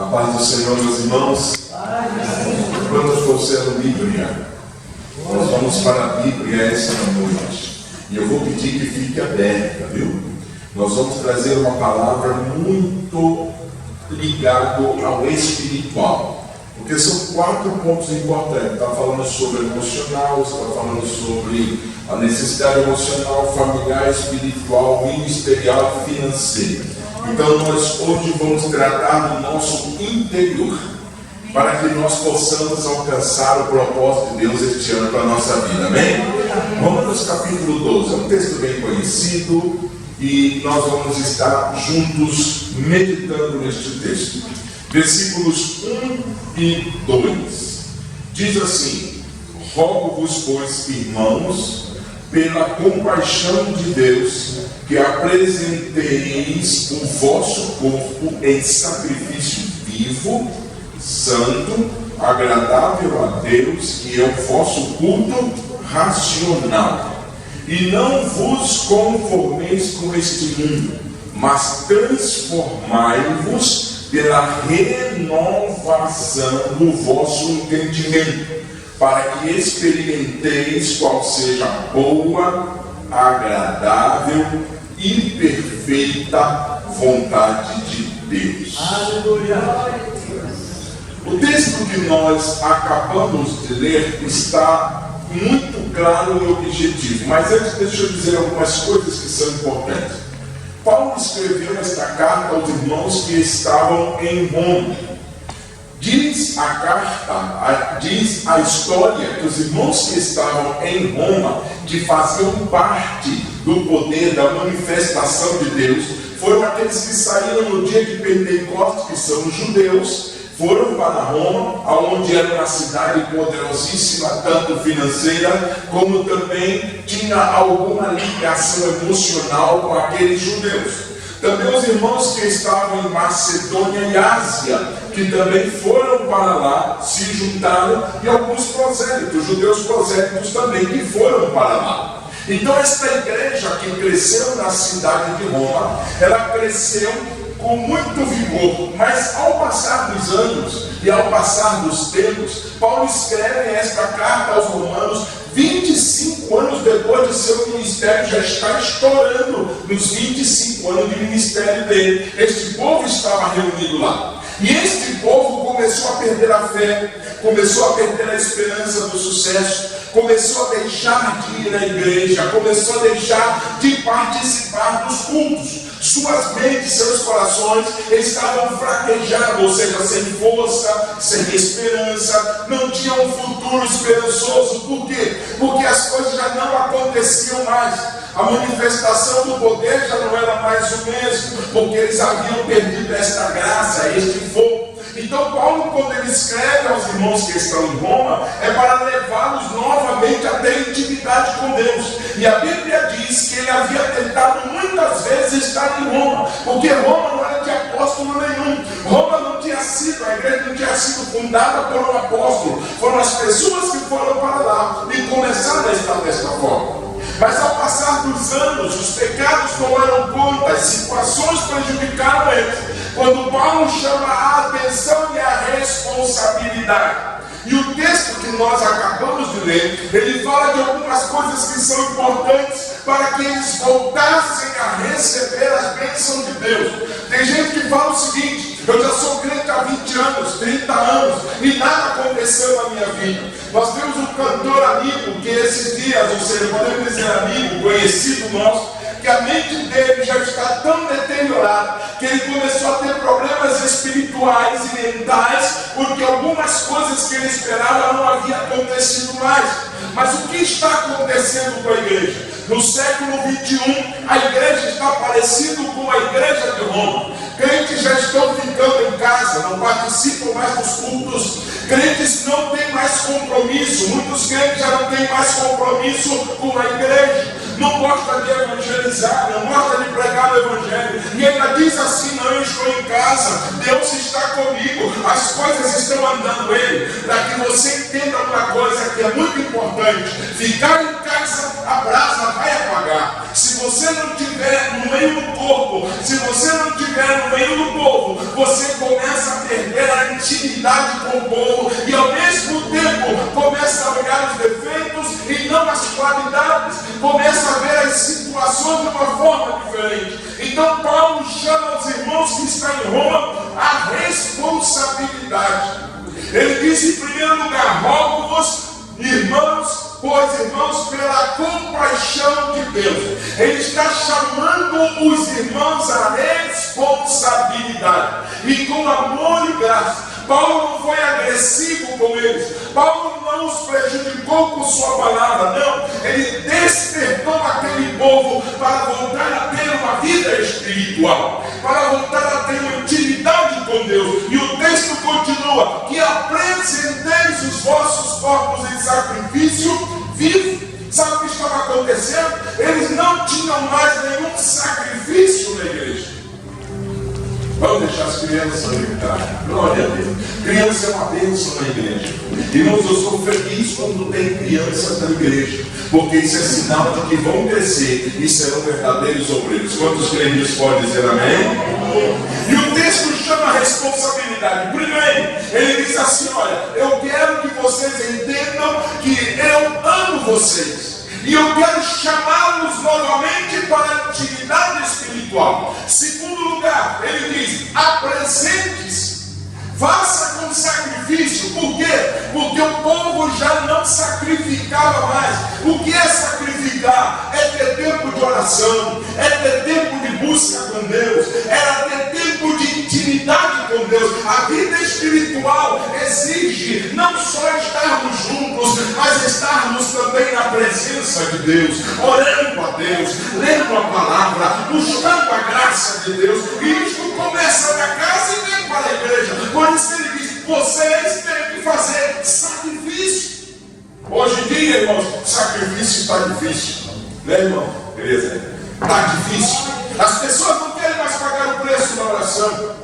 A paz do Senhor, meus irmãos. Quantos trouxeram Bíblia? Nós vamos para a Bíblia essa noite. E eu vou pedir que fique aberta, viu? Nós vamos trazer uma palavra muito ligada ao espiritual. Porque são 4 pontos importantes. Está falando sobre emocional, está falando sobre a necessidade emocional, familiar, espiritual, ministerial e financeira. Então nós hoje vamos tratar do nosso interior, para que nós possamos alcançar o propósito de Deus este ano para a nossa vida, amém? Romanos capítulo 12, é um texto bem conhecido e nós vamos estar juntos meditando neste texto. Versículos 1 e 2, diz assim: rogo-vos, pois, irmãos, pela compaixão de Deus, que apresenteis o vosso corpo em sacrifício vivo, santo, agradável a Deus, que é o vosso culto racional. E não vos conformeis com este mundo, mas transformai-vos pela renovação do vosso entendimento, para que experimenteis qual seja a boa, agradável e perfeita vontade de Deus. Aleluia! O texto que nós acabamos de ler está muito claro e objetivo, mas antes deixa eu dizer algumas coisas que são importantes. Paulo escreveu esta carta aos irmãos que estavam em Roma. Diz a carta, diz a história que os irmãos que estavam em Roma, que faziam parte do poder da manifestação de Deus, foram aqueles que saíram no dia de Pentecostes, que são os judeus, foram para Roma, onde era uma cidade poderosíssima, tanto financeira, como também tinha alguma ligação emocional com aqueles judeus. Também os irmãos que estavam em Macedônia e Ásia, que também foram para lá, se juntaram, e alguns prosélitos, judeus prosélitos também, que foram para lá. Então esta igreja que cresceu na cidade de Roma, ela cresceu com muito vigor, mas ao passar dos anos e ao passar dos tempos, Paulo escreve esta carta aos romanos 25 anos depois de seu ministério, já está estourando nos 25 anos de ministério dele. Este povo estava reunido lá. E este povo começou a perder a fé, começou a perder a esperança do sucesso, começou a deixar de ir à igreja, começou a deixar de participar dos cultos. Suas mentes, seus corações estavam fraquejados, ou seja, sem força, sem esperança, não tinham um futuro esperançoso. Por quê? Porque as coisas já não aconteciam mais. A manifestação do poder já não era mais o mesmo, porque eles haviam perdido esta graça, este fogo. Então Paulo, quando ele escreve aos irmãos que estão em Roma, é para levá-los novamente a ter intimidade com Deus. E a Bíblia diz que ele havia tentado muitas vezes estar em Roma, porque Roma não era de apóstolo nenhum. Roma não tinha sido, a igreja não tinha sido fundada por um apóstolo. Foram as pessoas que foram para lá e começaram a estar desta forma. Mas ao passar dos anos, os pecados tomaram conta, as situações prejudicaram eles. Quando Paulo chama a atenção e a responsabilidade. E o texto que nós acabamos de ler, ele fala de algumas coisas que são importantes para que eles voltassem a receber as bênçãos de Deus. Tem gente que fala o seguinte: eu já sou crente há 20 anos, 30 anos, e nada aconteceu na minha vida. Nós temos um cantor amigo que esses dias, ou seja, podemos dizer amigo, conhecido nosso, que a mente dele já está tão deteriorada que ele começou a ter problemas espirituais e mentais, porque algumas coisas que ele esperava não haviam acontecido mais. Mas o que está acontecendo com a igreja? No século 21, a igreja está parecida com a igreja de Roma. Crentes já estão ficando em casa, não participam mais dos cultos. Crentes não têm mais compromisso. Muitos crentes já não têm mais compromisso com a igreja. Não gosta de evangelizar, não gosta de pregar o evangelho. E ainda diz assim: não, eu estou em casa, Deus está comigo, as coisas estão andando bem. Para que você entenda uma coisa que é muito importante: ficar em casa, a brasa vai apagar. Se você não estiver no meio do corpo, se você não estiver no meio do povo, você começa a perder a intimidade com o povo e ao mesmo tempo começa a olhar os defeitos e não as qualidades, começa a ver as situações de uma forma diferente. Então Paulo chama os irmãos que estão em Roma a responsabilidade. Ele diz em primeiro lugar: rogo-vos, irmãos, pois irmãos, pela compaixão de Deus. Ele está chamando os irmãos à responsabilidade e com amor e graça. Paulo não foi agressivo com eles, Paulo não os prejudicou com sua palavra, não. Ele despertou aquele povo para voltar a ter uma vida espiritual, para voltar a ter uma intimidade com Deus. E o texto continua: que apresenteis os vossos corpos em sacrifício vivo. Sabe o que estava acontecendo? Eles não tinham mais nenhum sacrifício na igreja. Vamos deixar as crianças brincar. Glória a Deus. Criança é uma bênção na igreja. Irmãos, eu sou feliz quando tem crianças na igreja, porque isso é sinal de que vão crescer e serão verdadeiros obreiros. Quantos crentes podem dizer amém? E o texto chama a responsabilidade. Primeiro, ele diz assim: olha, eu quero que vocês entendam que eu amo vocês. E eu quero chamá-los novamente para a intimidade espiritual. Segundo lugar, ele diz: apresente-se. Faça com sacrifício. Por quê? Porque o povo já não sacrificava mais. O que é sacrificar? É ter tempo de oração, é ter tempo de busca com Deus, era ter tempo de intimidade com Deus. A vida espiritual exige não só estarmos juntos, mas estarmos também na presença de Deus, orando a Deus, lendo a palavra, buscando a graça de Deus. E isso começa na casa e vem para a igreja. Por isso ele diz: vocês têm que fazer sacrifício. Hoje em dia, irmãos, sacrifício está difícil, né, irmão? Beleza? Está difícil. As pessoas não querem mais pagar o preço da oração.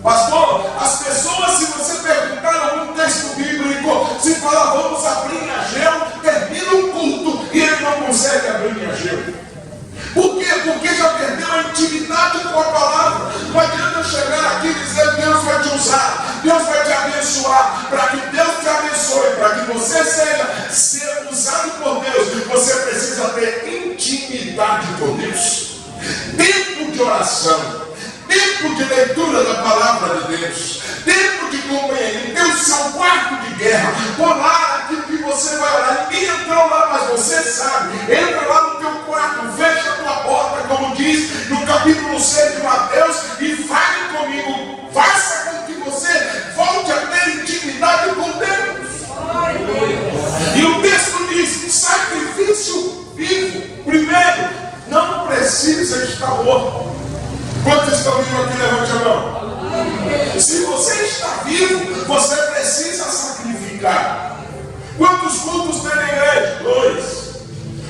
Pastor, as pessoas, se você perguntar algum texto bíblico, se falar vamos abrir em Ageu, termina um culto e ele não consegue abrir em Ageu. Por quê? Porque já perdeu a intimidade com a palavra. Não adianta eu chegar aqui e dizer: Deus vai te usar, Deus vai te abençoar. Para que Deus te abençoe, para que você seja usado por Deus, você precisa ter intimidade com Deus. Tempo de oração, tempo de leitura da palavra de Deus, tempo de companhia. Ter o seu quarto de guerra, colar aquilo que você vai orar. Ninguém entrou lá, mas você sabe. Entra lá no teu quarto, fecha a tua porta, como diz no capítulo 6 de Mateus, e fale comigo. Faça com que você volte a ter intimidade com Deus. E o texto diz: sacrifício vivo. Primeiro, não precisa estar morto. Quantos estão vivos aqui? Levante a mão. Se você está vivo, você precisa sacrificar. Quantos cultos tem na igreja? 2.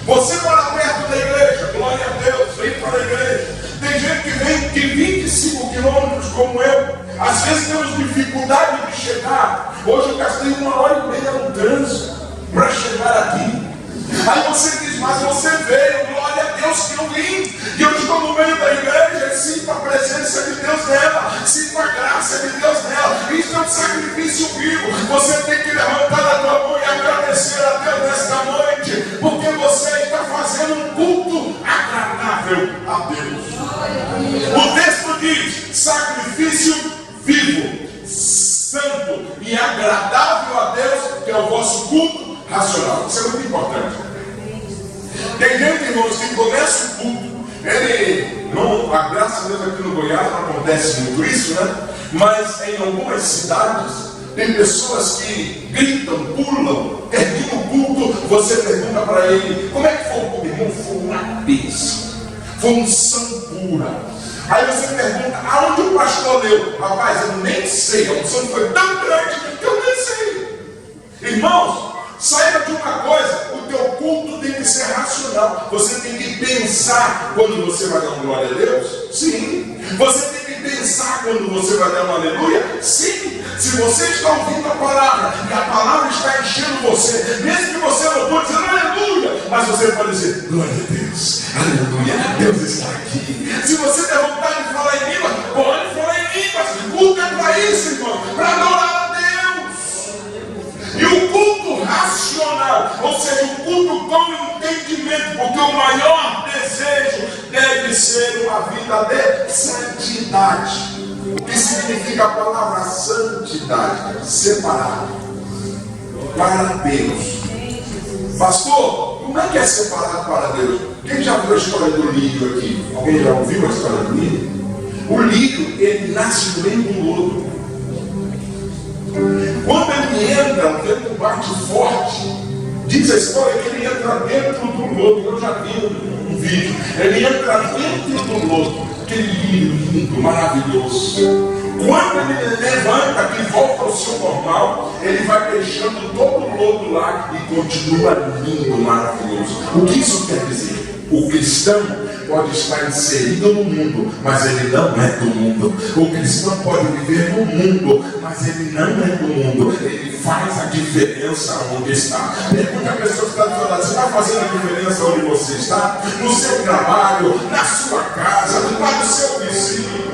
Você mora perto da igreja? Glória a Deus, vem para a igreja. Tem gente que vem de 25 quilômetros como eu. Às vezes temos dificuldade de chegar. Hoje eu gastei 1h30 no trânsito para chegar aqui. Aí você diz: mas você veio, glória a Deus que eu vim. E eu estou no meio da igreja e sinto a presença de Deus nela, sinto a graça de Deus nela. Isso é um sacrifício vivo. Você tem que levantar a tua mão e agradecer a Deus nesta noite, porque você está fazendo um culto agradável a Deus. O texto diz: sacrifício vivo, santo e agradável a Deus, que é o vosso culto racional. Isso é muito importante. Tem gente, irmãos, que começa o culto, a graça de Deus aqui no Goiás não acontece muito isso, né? Mas em algumas cidades tem pessoas que gritam, pulam, termina o culto, você pergunta para ele: como é que foi o culto? Irmão, foi uma bênção, foi unção pura. Aí você pergunta: aonde o pastor leu? Rapaz, eu nem sei, a unção foi tão grande que eu nem sei. Irmãos, saiba de uma coisa: o teu culto tem que ser racional. Você tem que pensar quando você vai dar uma glória a Deus? Sim. Você tem que pensar quando você vai dar uma aleluia? Sim. Se você está ouvindo a palavra e a palavra está enchendo você, mesmo que você não pode dizer aleluia, mas você pode dizer: glória a Deus, aleluia, Deus está aqui. Se você der vontade de falar em línguas, pode falar em línguas. O culto para isso, irmão, para adorar a Deus. E o culto racional, ou seja, o culto com entendimento, porque o maior desejo deve ser uma vida de santidade. O que significa a palavra santidade? Separado para Deus. Pastor, como é que é separado para Deus? Quem já viu a história do lírio aqui? Alguém já ouviu a história do lírio? O lírio, ele nasce no meio do lodo. Quando ele entra, o vento bate forte. Diz a história que ele entra dentro do lodo. Eu já vi um vídeo. Ele entra dentro do lodo. Aquele lírio lindo, maravilhoso. Quando ele levanta, que volta ao seu normal, ele vai deixando todo o lodo lá e continua lindo, maravilhoso. O que isso quer dizer? O cristão pode estar inserido no mundo, mas ele não é do mundo. O cristão pode viver no mundo, mas ele não é do mundo. Ele faz a diferença onde está. Pergunta a pessoa que está do seu lado: você está fazendo a diferença onde você está? No seu trabalho, na sua casa, lá no seu vizinho.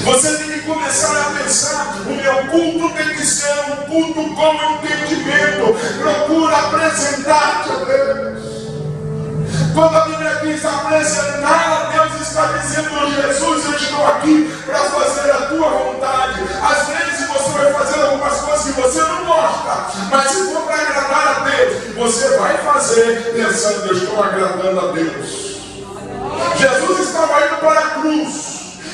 Você tem que começar a pensar: o meu culto tem que ser um culto com entendimento. Procura apresentar-te a Deus. Quando a Bíblia diz apresentar a Deus, está dizendo: Jesus, eu estou aqui para fazer a tua vontade. Às vezes você vai fazer algumas coisas que você não gosta, mas se for para agradar a Deus, você vai fazer pensando: eu estou agradando a Deus. Jesus estava indo para a cruz.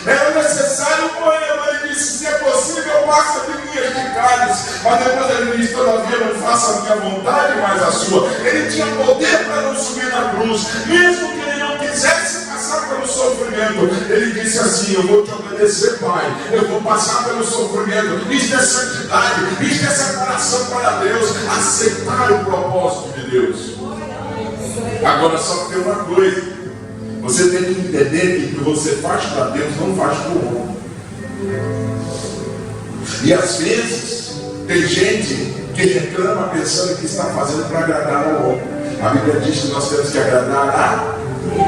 Era necessário morrer, mas ele disse: se é possível, passa de mim este cálice. Mas depois ele disse: todavia não faça a minha vontade, mas a sua. Ele tinha poder para não subir na cruz, mesmo que ele não quisesse passar pelo sofrimento. Ele disse assim: eu vou te obedecer, Pai, eu vou passar pelo sofrimento. Isto é santidade, isto é separação para Deus, aceitar o propósito de Deus. Agora só tem uma coisa: você tem que entender que o que você faz para Deus não faz para o homem. E às vezes tem gente que reclama pensando que está fazendo para agradar ao homem. A Bíblia diz que nós temos que agradar a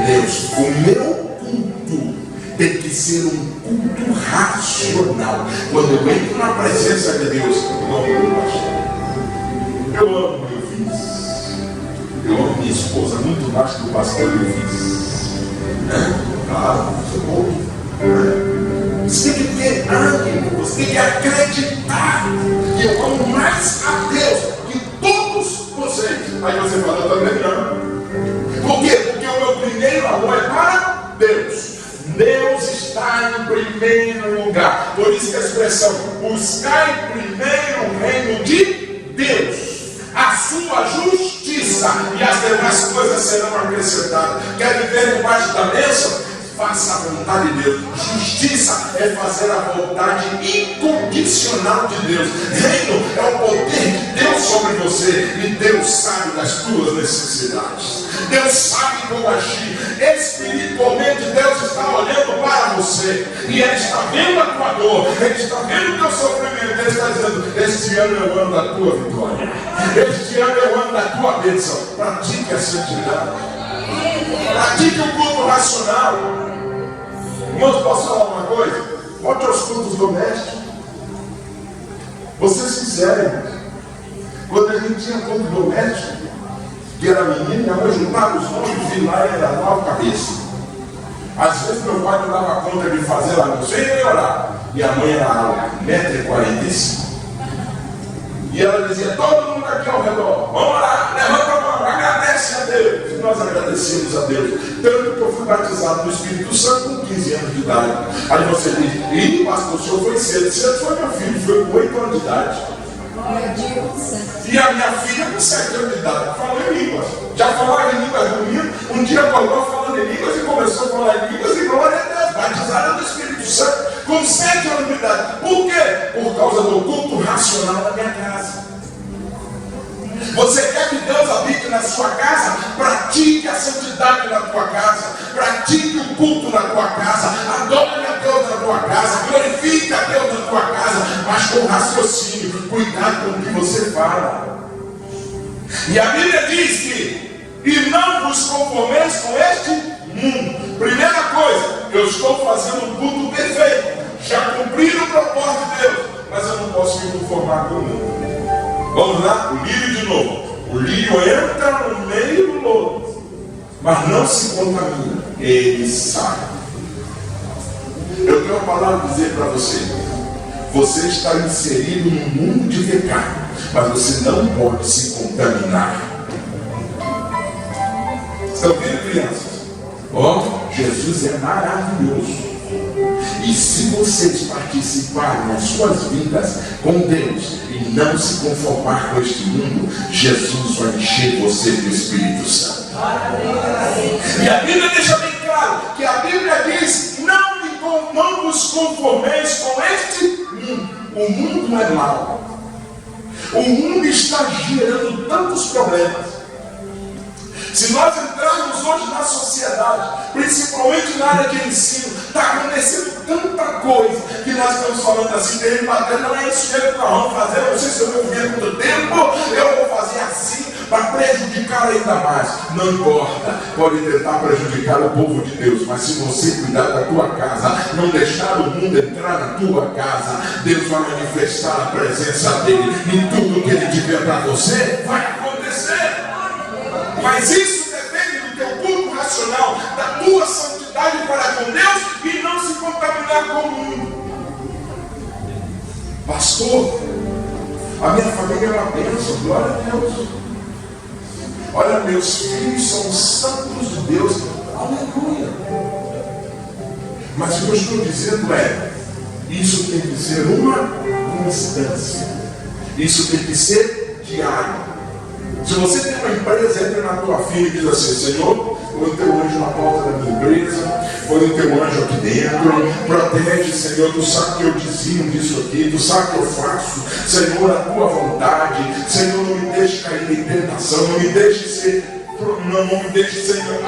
Deus. O meu culto tem que ser um culto racional. Quando eu entro na presença de Deus, eu amo meu filho. Eu amo minha esposa muito mais que o pastor Luiz. Claro, você tem que ter ânimo, você tem que acreditar que eu amo mais a Deus que todos vocês. Aí você fala: eu também não. Por quê? Porque o meu primeiro amor é para Deus. Deus está em primeiro lugar. Por isso que a expressão buscar em primeiro o reino de Deus, a sua justiça, e as demais coisas serão acrescentadas. Quer viver debaixo da bênção? Faça a vontade de Deus. Justiça é fazer a vontade incondicional de Deus. Reino é o poder de Deus sobre você. E Deus sabe das tuas necessidades. Deus sabe como agir. Espiritualmente Deus está olhando para você. E Ele está vendo a tua dor. Ele está vendo o teu sofrimento. Ele está dizendo: este ano é o ano da tua vitória. Este ano é o ano da tua bênção. Pratique a santidade. Pratique o culto racional. Irmãos, posso falar uma coisa? Volte aos cultos domésticos. Vou ser sincero, irmãos. Quando a gente tinha culto doméstico, que era menino, minha mãe juntava os nomes e lá era 9 cabeças. Às vezes meu pai não dava conta de fazer almoço e nem orar. Minha mãe era 1,45 m. E ela dizia: todo mundo aqui ao redor, vamos lá, levanta a mão, agradece a Deus. E nós agradecemos a Deus. Tanto que eu fui batizado no Espírito Santo com 15 anos de idade. Aí você diz: ih, pastor, o senhor foi cedo. Cedo foi meu filho, foi com 8 anos de idade. E a minha filha com 7 anos de idade, falou em línguas. Já falava em línguas dormindo. Um dia acordou falando em línguas e começou a falar em línguas, e glória a Deus, batizada no Espírito Santo com 7 anos de idade. Por quê? Por causa do culto racional da minha casa. Você quer que Deus habite na sua casa? Pratique a santidade na tua casa. Pratique o culto na tua casa. Adore a Deus na tua casa. Glorifique a Deus na tua casa. Mas com raciocínio. Cuidado com o que você fala. E a Bíblia diz que: e não vos conformeis com este mundo. Primeira coisa, eu estou fazendo um culto perfeito, já cumpri o propósito de Deus, mas eu não posso me conformar com o mundo. Vamos lá, o lírio de novo. O lírio entra no meio do lodo, mas não se contamina, ele sai. Eu tenho uma palavra a dizer para você. Você está inserido num mundo de pecado, mas você não pode se contaminar. Estão vendo, crianças? Jesus é maravilhoso. E se vocês participarem nas suas vidas com Deus e não se conformar com este mundo, Jesus vai encher você do Espírito Santo. E a Bíblia deixa bem claro que a Bíblia diz: não vos conformeis com este mundo. O mundo não é mau. O mundo está gerando tantos problemas. Se nós entrarmos hoje na sociedade, principalmente na área de ensino, está acontecendo tanta coisa que nós estamos falando assim, tem batendo, não é isso que nós vamos fazer, eu não sei se eu vou viver muito tempo, eu vou fazer assim para prejudicar ainda mais. Não importa, pode tentar prejudicar o povo de Deus, mas se você cuidar da tua casa, não deixar o mundo entrar na tua casa, Deus vai manifestar a presença dele e tudo que ele tiver para você vai acontecer. Mas isso depende do teu culto racional, da tua santidade para com Deus e não se contaminar com o mundo. Pastor, a minha família é uma bênção, glória a Deus. Olha, meus filhos são santos de Deus, aleluia. Mas o que eu estou dizendo é, isso tem que ser uma constância. Isso tem que ser diário. Se você tem uma empresa, entra na tua fila e diz assim: Senhor, põe o teu anjo na porta da minha empresa, põe o teu anjo aqui dentro, protege, Senhor, tu sabe que eu dizimo disso aqui, tu sabe que eu faço, Senhor, a tua vontade, Senhor, não me deixe cair em tentação, não me deixe ser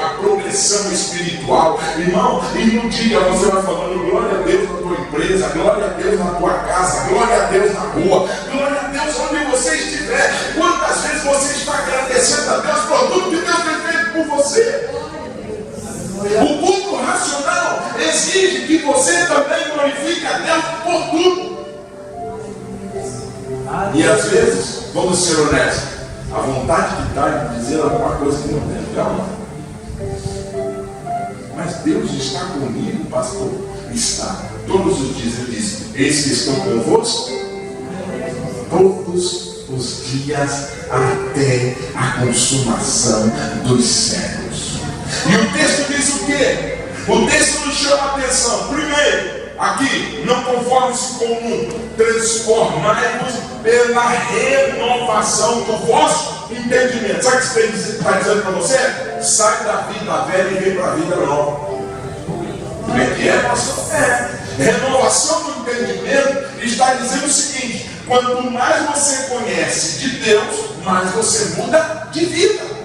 a progressão espiritual, irmão. E no dia você vai falando glória a Deus na tua empresa, glória a Deus na tua casa, glória a Deus na rua, glória a Deus onde você estiver. Quantas vezes você está agradecendo a Deus por tudo que Deus tem feito por você? O culto racional exige que você também glorifique a Deus por tudo. E às vezes, vamos ser honestos, a vontade que está de dizer alguma coisa que não tem, calma. Mas Deus está comigo, pastor. Está. Todos os dias ele diz: eis que estou convosco todos os dias até a consumação dos séculos. E o texto diz o quê? O texto nos chama a atenção. Primeiro, aqui, não conforme-se com o mundo, transformai-vos pela renovação do vosso entendimento. Sabe o que está dizendo para você? Sai da vida velha e vem para a vida nova. Como é que é, pastor? Renovação do entendimento está dizendo o seguinte: quanto mais você conhece de Deus, mais você muda de vida.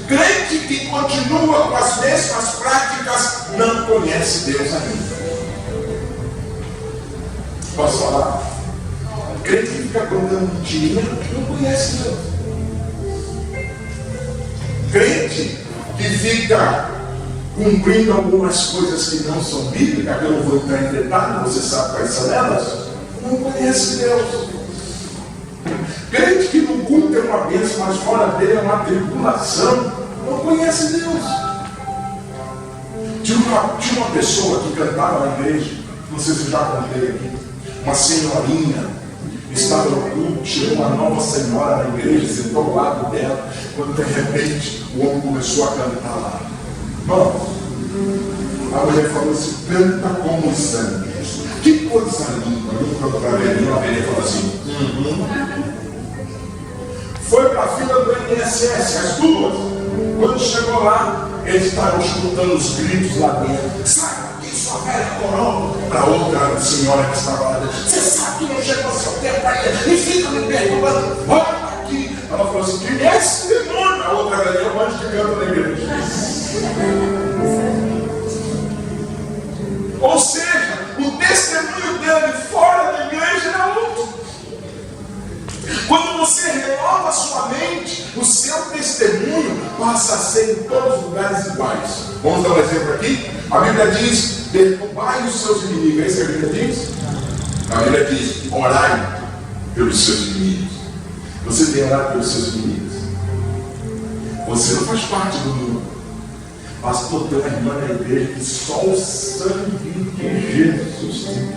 Crente que continua com as mesmas práticas não conhece Deus ainda. Posso falar? Crente que fica contando mentira não conhece Deus. Crente que fica cumprindo algumas coisas que não são bíblicas, que eu não vou entrar em detalhe, você sabe quais são elas, não conhece Deus. Crente que no culto é uma bênção, mas fora dele é uma tribulação, não conhece Deus. Tinha uma pessoa que cantava na igreja, não sei se eu já contei aqui, uma senhorinha, estava no culto, chegou uma nova senhora na igreja, sentou ao lado dela, quando de repente o homem começou a cantar lá. Bom, a mulher falou assim: canta como os anjos. Que coisa linda. Eu canto para a velhinha, a velhinha falou assim: Foi para a fila do INSS, as duas. Quando chegou lá, eles estavam escutando os gritos lá dentro. Sai daqui, sua velha coroa. Para outra senhora que estava lá dentro: você sabe que não chegou seu tempo ainda e fica me perguntando, volta aqui. Ela falou assim: que é esse demônio? A outra velhinha, o anjo que canta na igreja. Ou seja, o testemunho dele fora da igreja era outro. Quando você renova a sua mente, o seu testemunho passa a ser em todos os lugares iguais. Vamos dar um exemplo aqui? A Bíblia diz: derrubai os seus inimigos. É isso que a Bíblia diz? A Bíblia diz: orai pelos seus inimigos. Você tem orado pelos seus inimigos? Você não faz parte do mundo. Pastor, tem uma irmã na igreja que só o sangue de Jesus tem.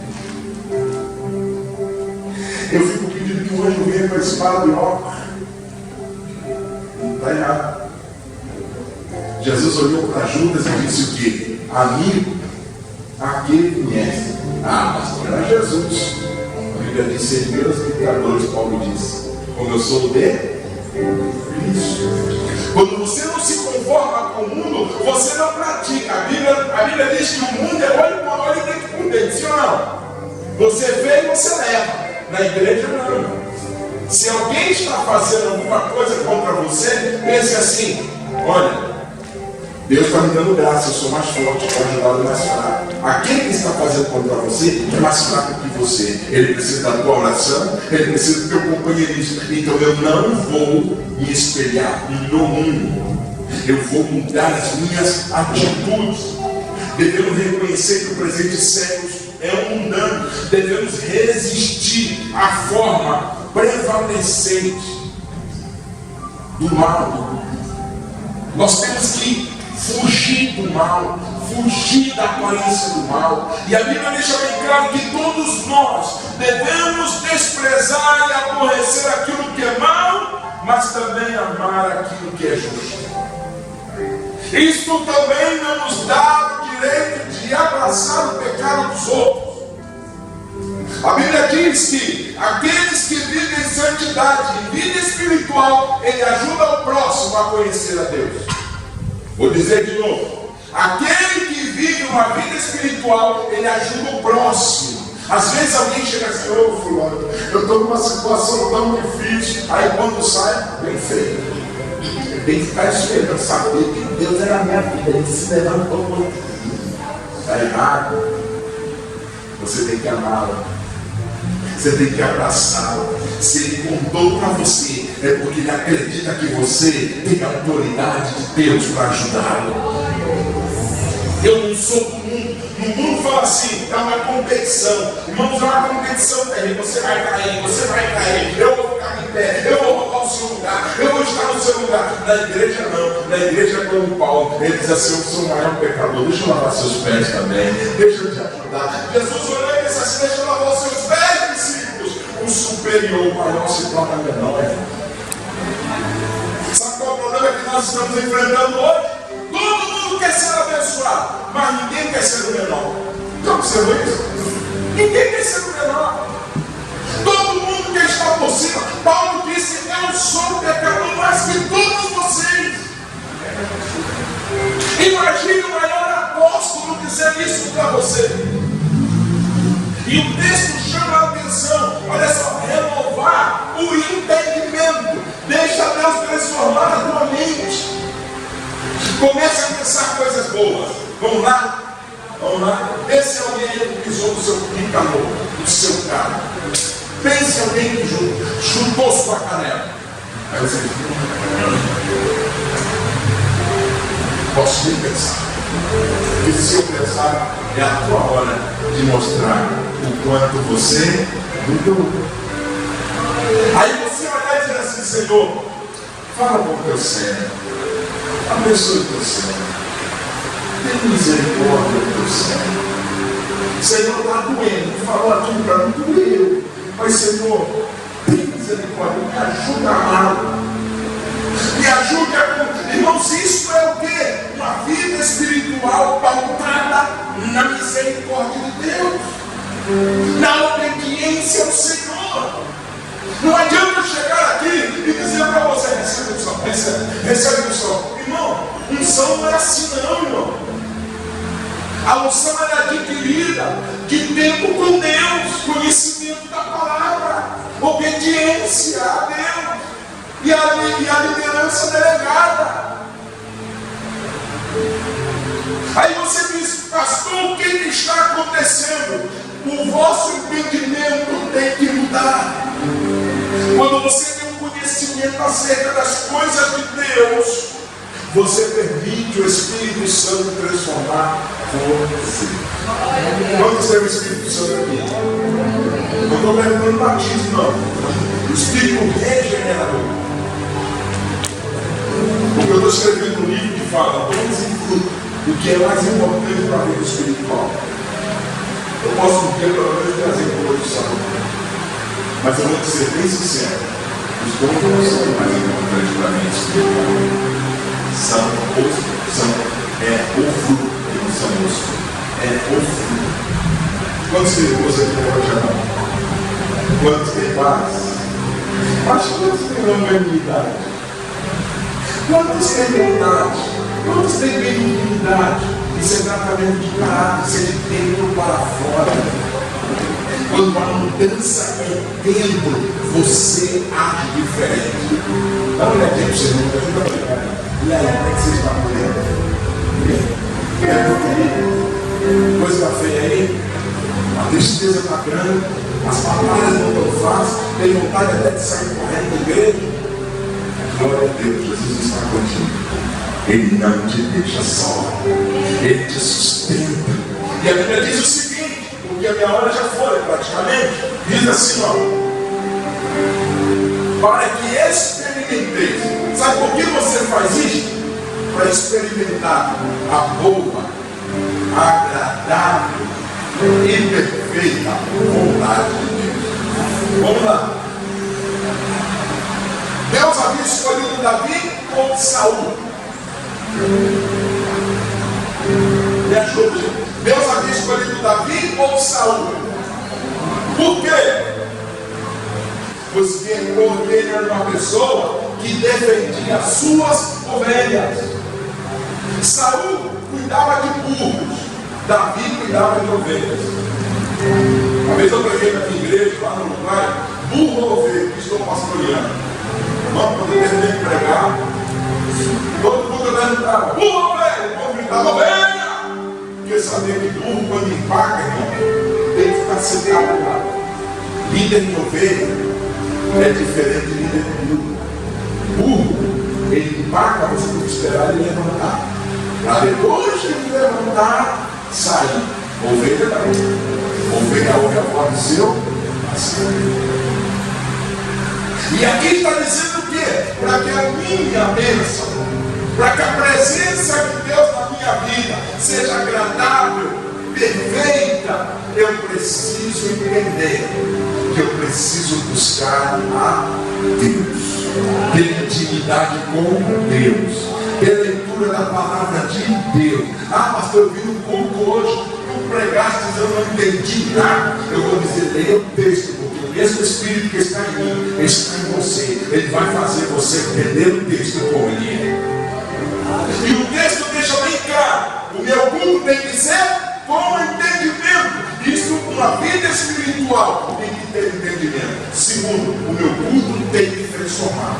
Eu fico pedindo que o anjo venha com a espada do ó. Não está errado. Jesus olhou para Judas e disse o quê? Amigo, aquele conhece. Ah, pastor, era Jesus. A Bíblia diz: servir os pecadores, Paulo diz, como eu sou o de Cristo. Quando você não se conforma com o mundo, você não pratica. A Bíblia diz que o mundo é olho por olho e dente por dente, sim ou não? Você vê e você leva. Na igreja não. Se alguém está fazendo alguma coisa contra você, pense assim: olha, Deus está me dando graça, eu sou mais forte para ajudar o mais fraco. Aquele que está fazendo contra você é mais fraco que você. Ele precisa da tua oração, ele precisa do teu companheirismo. Então eu não vou me espelhar no mundo. Eu vou mudar as minhas atitudes. Devemos reconhecer que o presente século é um mundano. Devemos resistir à forma prevalecente do mal. Nós temos que fugir do mal, fugir da aparência do mal. E a Bíblia deixa bem claro que todos nós devemos desprezar e aborrecer aquilo que é mal, mas também amar aquilo que é justo. Isto também não nos dá o direito de abraçar o pecado dos outros. A Bíblia diz que aqueles que vivem em santidade e vida espiritual, ele ajuda o próximo a conhecer a Deus. Vou dizer de novo: aquele que vive uma vida espiritual, ele ajuda o próximo. Às vezes alguém chega assim: ô fulano, eu estou numa situação tão difícil. Aí quando sai, bem feio. Tem que ficar esperando saber que Deus era a minha vida. Ele se levantou. Está errado. Você tem que amá-lo. Você tem que abraçá-lo. Se ele contou para você, é porque ele acredita que você tem a autoridade de Deus para ajudá-lo. Eu não sou do mundo. No mundo fala assim: é uma competição. Irmãos, é uma competição terrível. Você vai cair, eu vou ficar em pé, eu vou roubar o seu lugar, eu vou estar no seu lugar. Na igreja não. Na igreja é como Paulo. Ele diz assim: eu sou o maior pecador, deixa eu lavar seus pés também, deixa eu te ajudar. Jesus olhou e disse assim: deixa eu lavar os seus pés, discípulos. O superior, o maior se torna menor. Sabe qual é o problema que nós estamos enfrentando hoje? Todo mundo quer ser abençoado, mas ninguém quer ser o menor. Já observou isso? Ninguém quer ser o menor. Todo mundo quer estar por cima. Paulo disse: eu sou pecador mais que todos vocês. Imagine o maior apóstolo dizer isso para você. E o texto chama a atenção. Olha só: renovar o entendimento. Deixa Deus transformar a tua mente. Comece a pensar coisas boas. Vamos lá? Vamos lá? Pense em alguém que pisou no seu calor, no seu carro. Pense em alguém que chutou sua canela. Aí você diz: posso nem pensar. Porque se eu pensar, é a tua hora de mostrar o quanto você mudou. Aí você olhar e dizer assim: Senhor, fala com o teu servo. Abençoe o teu servo. Tem misericórdia do teu servo. Senhor, está doendo. Falou aquilo para mim, doeu. Mas Senhor, tem misericórdia. Me ajuda a amá-lo. Me ajude a... Irmãos, isso é o quê? Uma vida espiritual pautada na misericórdia de Deus, na obediência ao Senhor. Não adianta eu chegar aqui e dizer para você: recebe unção, recebe unção. Irmão, unção não é assim não, irmão. A unção é adquirida de tempo com Deus, conhecimento da palavra, obediência a Deus e a liderança delegada. Aí você diz: pastor, o que está acontecendo? O vosso entendimento tem que mudar. Quando você tem um conhecimento acerca das coisas de Deus, você permite o Espírito Santo transformar você. Quantos tem o Espírito Santo aqui? Não estou perguntando batismo, não. O Espírito regenerador. Porque eu estou escrevendo um livro que fala dons e fruto, o que é mais importante para a vida espiritual. Eu posso um dia pelo menos trazer produção, mas eu vou te ser bem sincero: os dons não são mais importantes para a vida espiritual. São o fruto, que não são os frutos. É o fruto. Quantos tem você aqui levante a mão? Quantos tem paz? Acho que quantos tem longanimidade? Quantos tem bondade? Quantos tem benignidade? Isso é tratamento de caráter, isso é de dentro para fora. Quando a mudança é dentro, você age diferente. Dá uma olhadinha para você, não ajuda a olhar. E aí, como é que você está morrendo? Coisa feia aí, a tristeza está grande, as palavras não estão fáceis, tem vontade até de sair correndo da igreja. Glória a Deus, Jesus está contigo. Ele não te deixa só, Ele te sustenta. E a Bíblia diz o seguinte, porque a minha hora já foi praticamente, diz assim, ó: para que experimenteis. Sabe por que você faz isso? Para experimentar a boa, agradável e perfeita vontade de Deus. Vamos lá. Deus havia escolhido Davi ou Saul? Me ajude. Deus havia escolhido Davi ou Saul? Por quê? Porque ele era uma pessoa que defendia as suas ovelhas. Saul cuidava de burros, Davi cuidava de ovelhas. Uma vez eu preguei na minha igreja, lá no Uruguai, burro ou ovelha, que estou pastoreando. Quando eu terminei de pregar, todo mundo perguntava: burro ou ovelha? O povo gritava: ovelha! Porque sabia que burro, quando empaca, tem que ficar sentado lá. Líder de ovelha é diferente de líder de burro. Burro, ele empaca, você tem que esperar ele levantar. Para depois que ele levantar, sair. Ovelha não. Ovelha ouve a voz do seu pastor. E aqui está dizendo o quê? Para que a minha bênção, para que a presença de Deus na minha vida seja agradável, perfeita, eu preciso entender que eu preciso buscar a Deus, ter intimidade com Deus, ter leitura da palavra de Deus. Ah, pastor, eu vi um culto hoje, tu pregaste, eu não entendi nada. Eu vou dizer: leia o texto, porque o mesmo Espírito que está em mim está em você. Ele vai fazer você entender o texto como ele é. E o texto deixa bem claro: o meu culto tem que ser com entendimento. Isso, uma vida espiritual tem que ter entendimento. Segundo, o meu culto tem que transformar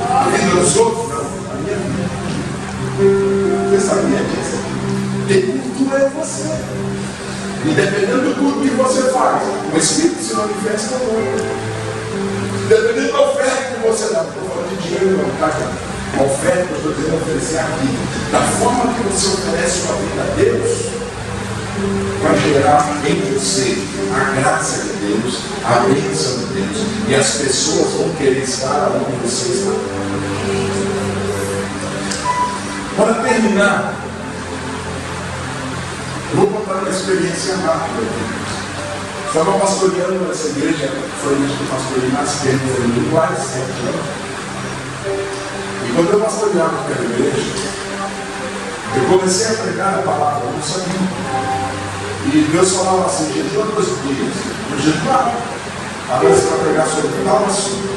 a vida dos outros, não, a minha vida. Você sabia disso? Tem cultura é você. E dependendo do culto que você faz, o Espírito se manifesta muito. Dependendo da oferta que você dá, estou falando de dinheiro, não, tá? A oferta que eu estou dizendo oferecer aqui, da forma que você oferece sua vida a Deus, vai gerar em você a graça de Deus, a bênção de Deus, e as pessoas vão querer estar onde você está. Para terminar, eu vou contar uma experiência rápida aqui. Estava pastoreando essa igreja, foi a igreja que eu pastorei mais tempo, foi no Uruguai, 7 anos. E quando eu pastoreava aquela igreja, eu comecei a pregar a palavra, eu não sabia. E Deus falava assim: jejum 2 dias. Eu jejuava. Agora você vai pregar sobre tal assunto.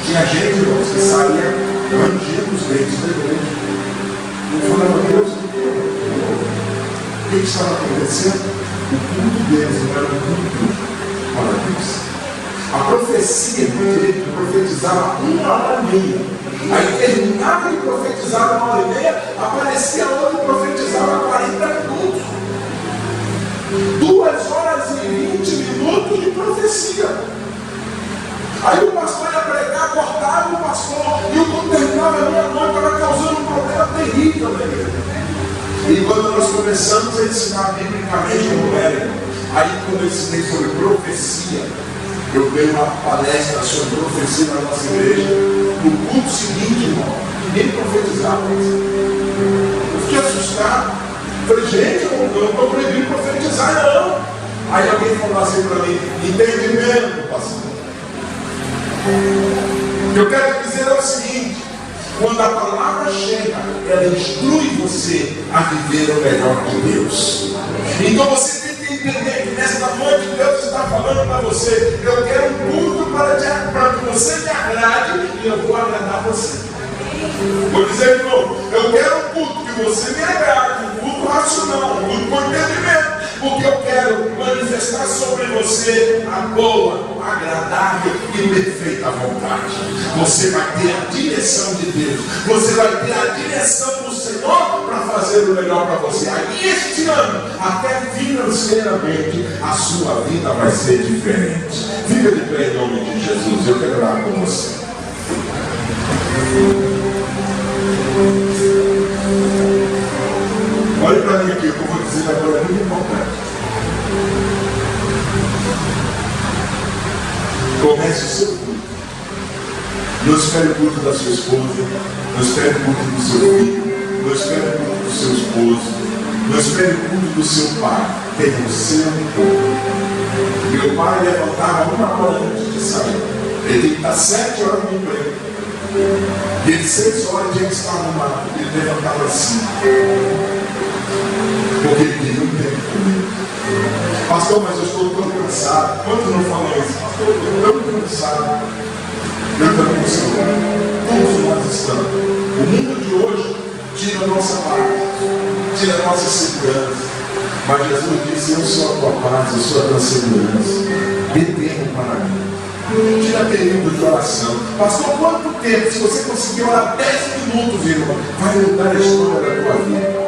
Tinha gente, irmãos, que saía rangindo os dentes da igreja. Eu falava: Deus, o que estava acontecendo? O culto deles não era um culto para Deus. A profecia, ele profetizava 1h30. Aí terminava de profetizar 1h30, aparecia outro e profetizava 40 minutos. 2 horas e 20 minutos de profecia. Aí o pastor ia pregar, cortava o pastor, e o culto terminava a meia-noite, estava causando um problema terrível na igreja. E quando nós começamos a ensinar biblicamente como era, aí quando eu ensinei sobre profecia, eu dei uma palestra sobre profecia na nossa igreja. No culto seguinte, irmão, ninguém profetizava. Eu fiquei assustado. Falei, gente, eu não estou proibindo profetizar, não. Aí alguém falou assim para mim, entendimento, pastor. O que eu quero dizer é o seguinte: quando a palavra chega, ela instrui você a viver o melhor de Deus. Então você tem que entender que nesta noite Deus está falando para você: eu quero um culto para que você me agrade e eu vou agradar você. Vou dizer de novo: eu quero um culto que você me agrade, um culto racional, um culto com entendimento, porque eu quero manifestar sobre você a boa, agradável e perfeita vontade. Você vai ter a direção de Deus, você vai ter a direção do Senhor para fazer o melhor para você. Aí este ano, até financeiramente, a sua vida vai ser diferente. Fica de pé em nome de Jesus, eu quero orar com você. Olhe para mim aqui, o que eu vou dizer agora é muito importante. Comece o seu culto. Não espere o culto da sua esposa, não espere o culto do seu filho, não espere o culto do seu esposo, não espere o culto do seu pai. Tenha o seu culto. Meu pai levantava 1 hora antes de sair. Ele tem que estar 7 horas no emprego. E ele 6 horas tinha que estar arrumado. Ele levantava assim. Porque ele queria um tempo comigo. Pastor, mas eu estou tão cansado. Quantos não falam isso? Pastor, eu estou tão cansado. Eu também estou. Todos nós estamos. O mundo de hoje tira a nossa paz, tira a nossa segurança. Mas Jesus disse: eu sou a tua paz, eu sou a tua segurança. Dê tempo para mim. Tira período de oração. Pastor, quanto tempo? Se você conseguir orar 10 minutos, irmão, vai mudar a história da tua vida.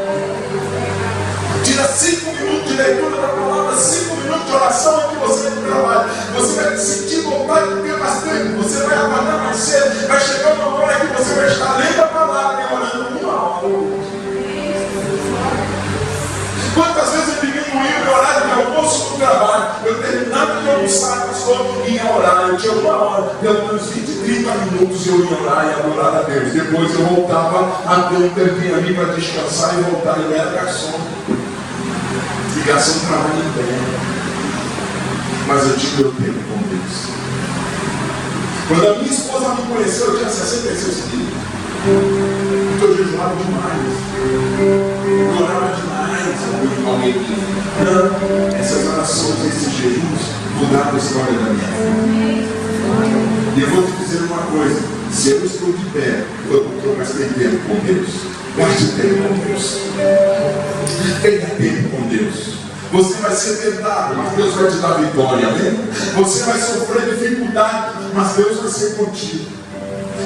Tira 5 minutos de leitura da palavra, 5 minutos de oração é que você trabalha. Você vai sentir vontade de ter mais tempo. Você vai acordar mais cedo. Vai chegar uma hora que você vai estar lendo a palavra e orando 1 hora. Quantas vezes eu diminuí o meu horário de almoço no trabalho? Eu terminava de almoçar, pastor, e ia orar. Eu tinha 1 hora, pelo menos 20, 30 minutos eu ia orar e adorar a Deus. Depois eu voltava a ter um tempinho ali para descansar e voltar. Eu era garçom. E garçom trabalha em pé. Mas eu tive meu tempo com Deus. Quando a minha esposa me conheceu, eu tinha 66 quilos. Então eu jejuava demais. Eu orava demais. Alguém disse: não, essas orações, esses jejuns mudaram a história da minha vida. E eu vou te dizer uma coisa: se eu estou de pé, foi porque eu gastei tempo com Deus. Gaste tempo com Deus. Tenha tempo com Deus. Você vai ser tentado, mas Deus vai te dar vitória, amém? Você vai sofrer dificuldade, mas Deus vai ser contigo.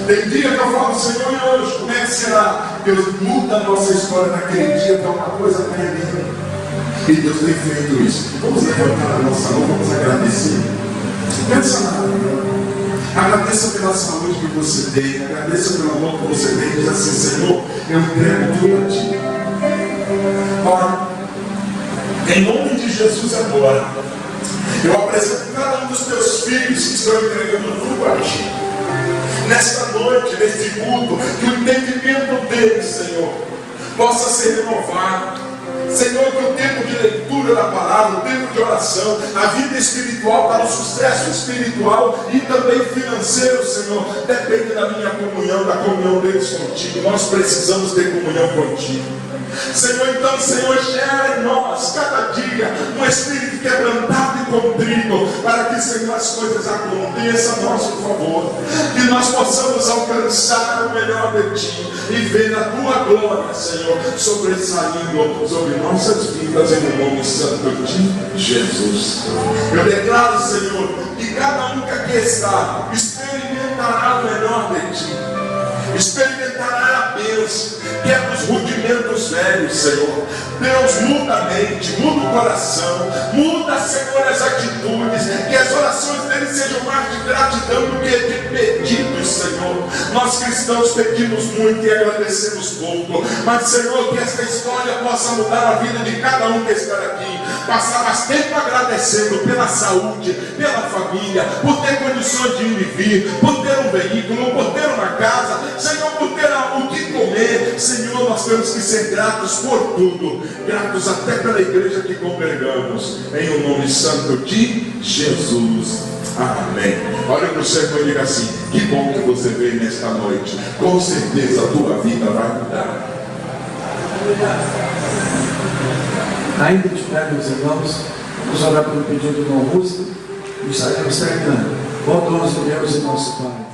Tem dia que eu falo: Senhor, e hoje, como é que será? Deus muda a nossa história naquele dia, que é uma coisa tremenda. E Deus tem feito isso. Vamos levantar a nossa mão, vamos agradecer. Pensa nada. Agradeça pela saúde que você tem, agradeça pelo amor que você tem. Diz assim: Senhor, eu entrego tudo a Ti. Ora, em nome de Jesus agora, eu apresento cada um dos teus filhos que estão entregando tudo a Ti. Nesta noite, neste culto, que o entendimento deles, Senhor, possa ser renovado. Senhor, que o tempo de leitura da palavra, o tempo de oração, a vida espiritual, para o sucesso espiritual e também financeiro, Senhor, depende da minha comunhão, da comunhão deles contigo. Nós precisamos ter comunhão contigo. Senhor, então, Senhor, gera em nós cada dia um espírito quebrantado e contrito, para que, Senhor, as coisas aconteçam a nosso favor, que nós possamos alcançar o melhor de Ti e ver a Tua glória, Senhor, sobressaindo sobre nossas vidas, em nome santo de Jesus. Eu declaro, Senhor, que cada um que aqui está experimentará o melhor de Ti, experimentará a bênção, quebra os rudimentos velhos, Senhor. Deus, muda a mente, muda o coração, muda, Senhor, as atitudes, que as orações dele sejam mais de gratidão do que de pedidos, Senhor. Nós cristãos pedimos muito e agradecemos pouco, mas, Senhor, que esta história possa mudar a vida de cada um que está aqui, passar mais tempo agradecendo pela saúde, pela família, por ter condições de ir e vir, por ter um veículo, por ter uma casa, Senhor, por ter o que comer. Senhor, nós temos que ser gratos por tudo, gratos até pela igreja que congregamos, em o nome santo de Jesus. Amém. Olha para o seu irmão e diga assim: que bom que você veio nesta noite, com certeza a tua vida vai mudar. Ainda de pé, meus irmãos, vamos orar pelo pedido do irmão Augusto e estaremos terminando. Bondoso Deus e nosso Pai.